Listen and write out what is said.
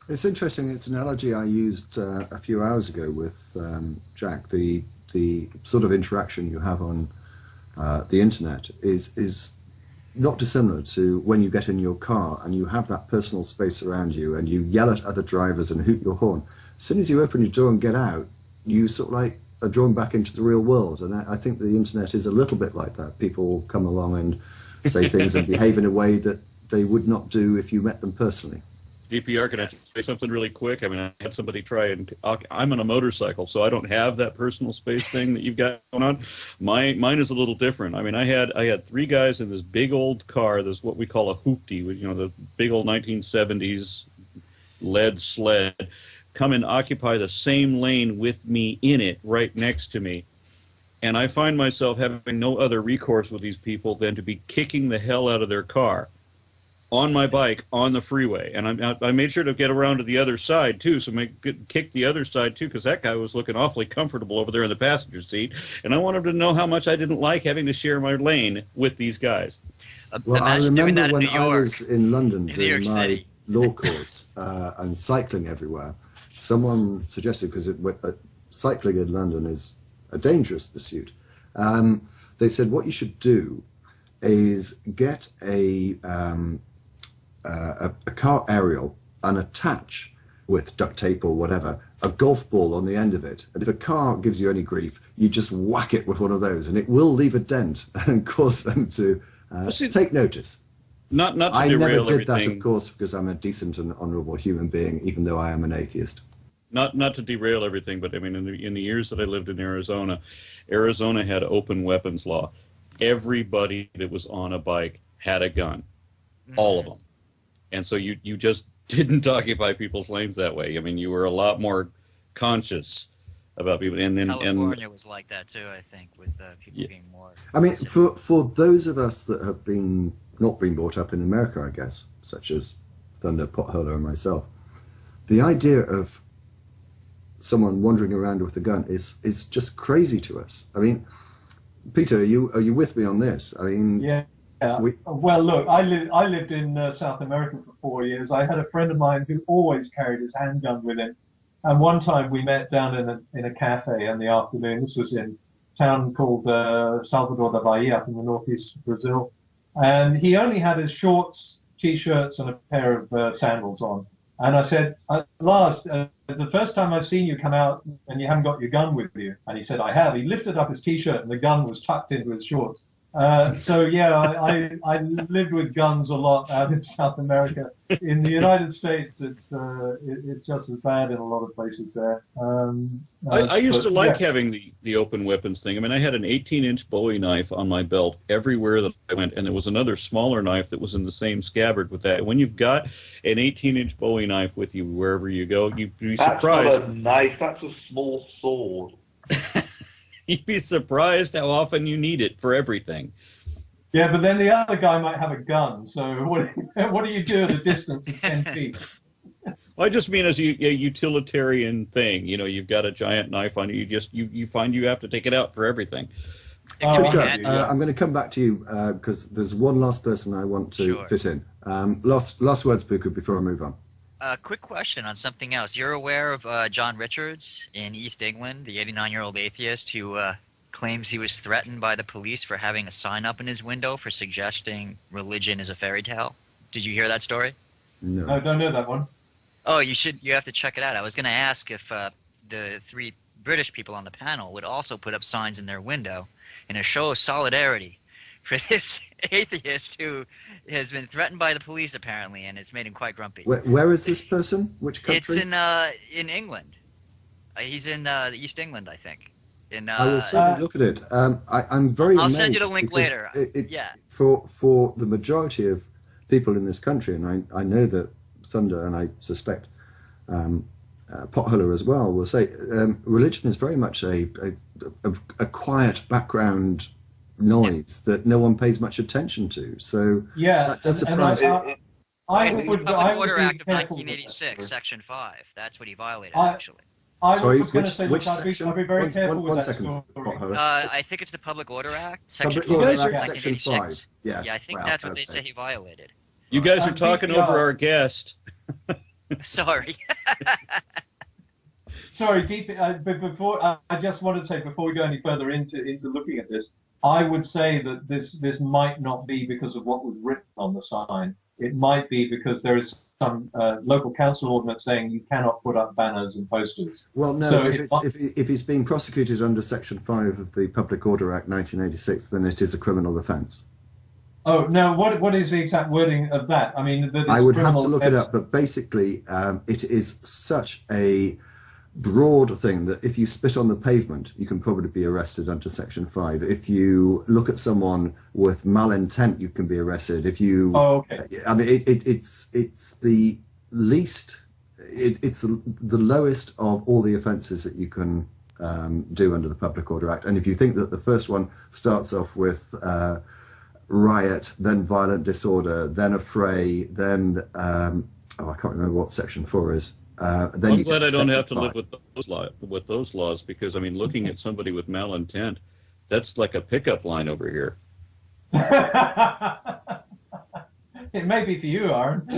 It's interesting. It's an analogy I used a few hours ago with Jack. The sort of interaction you have on the internet is not dissimilar to when you get in your car and you have that personal space around you and you yell at other drivers and hoot your horn. As soon as you open your door and get out, you sort of like are drawn back into the real world. And I think the internet is a little bit like that. People come along and say things and behave in a way that they would not do if you met them personally. DPR, can I Yes. say something really quick? I mean, I had somebody try and I'm on a motorcycle, so I don't have that personal space thing that you've got going on. Mine is a little different. I mean, I had three guys in this big old car. This what we call a hoopty, you know, the big old 1970s lead sled, come and occupy the same lane with me in it, right next to me. And I find myself having no other recourse with these people than to be kicking the hell out of their car on my bike on the freeway. And I made sure to get around to the other side too, so kick the other side too, because that guy was looking awfully comfortable over there in the passenger seat, and I wanted to know how much I didn't like having to share my lane with these guys. Well, I Imagine doing remember that in when New I York. was in London In New York doing my City. law course and cycling everywhere, someone suggested, because cycling in London is a dangerous pursuit, they said what you should do is get a car aerial and attach with duct tape or whatever a golf ball on the end of it. And if a car gives you any grief, you just whack it with one of those, and it will leave a dent and cause them to see, take notice. Not to I never derail did that, everything. of course, because I'm a decent and honourable human being, even though I am an atheist. Not to derail everything, but I mean, in the years that I lived in Arizona, Arizona had open weapons law. Everybody that was on a bike had a gun, all of them, and so you just didn't occupy people's lanes that way. I mean, you were a lot more conscious about people, and California was like that too, I think, with people Yeah. being more. I mean, considerate. for those of us that have not been brought up in America, I guess, such as Thunder, Potholer, and myself, the idea of someone wandering around with a gun is just crazy to us. I mean, Peter, are you with me on this? I mean, Yeah. we, Well, look, I lived in South America for 4 years. I had a friend of mine who always carried his handgun with him. And one time we met down in a cafe in the afternoon. This was in a town called Salvador da Bahia up in the northeast of Brazil. And he only had his shorts, t-shirts, and a pair of sandals on. And I said, at last, the first time I've seen you come out and you haven't got your gun with you. And he said, I have. He lifted up his t-shirt and the gun was tucked into his shorts. So yeah, I lived with guns a lot out in South America. In the United States, it's just as bad in a lot of places there. I used to But like yeah, having the open weapons thing. I mean, I had an 18-inch Bowie knife on my belt everywhere that I went, and there was another smaller knife that was in the same scabbard with that. When you've got an 18-inch Bowie knife with you wherever you go, you'd be That's not surprised. a knife, that's a small sword. You'd be surprised how often you need it for everything. yeah, but then the other guy might have a gun. So what do you do at a distance of 10 feet? Well, I just mean as a utilitarian thing. You know, you've got a giant knife on you. You find you have to take it out for everything. It can be Peter, handy. I'm going to come back to you because there's one last person I want to Sure. fit in. Last words, Buku, before I move on. Quick question on something else. You're aware of John Richards in East England, the 89-year-old atheist who claims he was threatened by the police for having a sign up in his window for suggesting religion is a fairy tale? Did you hear that story? No. I don't know that one. Oh, you have to check it out. I was going to ask if the three British people on the panel would also put up signs in their window in a show of solidarity for this atheist who has been threatened by the police apparently, and it's made him quite grumpy. Where is this person? Which It's country? in England. He's in the East England, I think. I will certainly look at it. I'm very I'll amazed send you the link because later. Yeah. For the majority of people in this country, and I know that Thunder, and I suspect Potholer as well, will say religion is very much a quiet background noise that no one pays much attention to. So Yeah, that does and surprise me. I The would Public be Order Act of careful with that. 1986, Section 5. That's what he violated, I- actually. I Sorry, was going to which say, which look, section? I'd be very careful with one that second, story. Potholer. I think it's the Public Order Act, Section Public 5, Order Act, Section 1986. 5. Yes. Yeah, I think wow, that's what they okay. say he violated. You guys are talking yeah. over our guest. Sorry. Sorry, but before I just want to say before we go any further into looking at this, I would say that this might not be because of what was written on the sign. It might be because there is some local council ordinance saying you cannot put up banners and posters. Well, no, So if he's being prosecuted under Section 5 of the Public Order Act 1986, then it is a criminal offence. Oh, no, what is the exact wording of that? I mean, that it's I would have to criminal look it offence. up, but basically it is such a broad thing that if you spit on the pavement, you can probably be arrested under Section 5. If you look at someone with malintent, you can be arrested. If you, Oh, okay. I mean, it's the least, it's the lowest of all the offences that you can do under the Public Order Act. And if you think that the first one starts off with riot, then violent disorder, then affray, then I can't remember what Section 4 is. Then I'm you glad get I don't have to 5. live with those laws, because I mean, looking at somebody with malintent, that's like a pickup line over here. It may be for you, Aaron.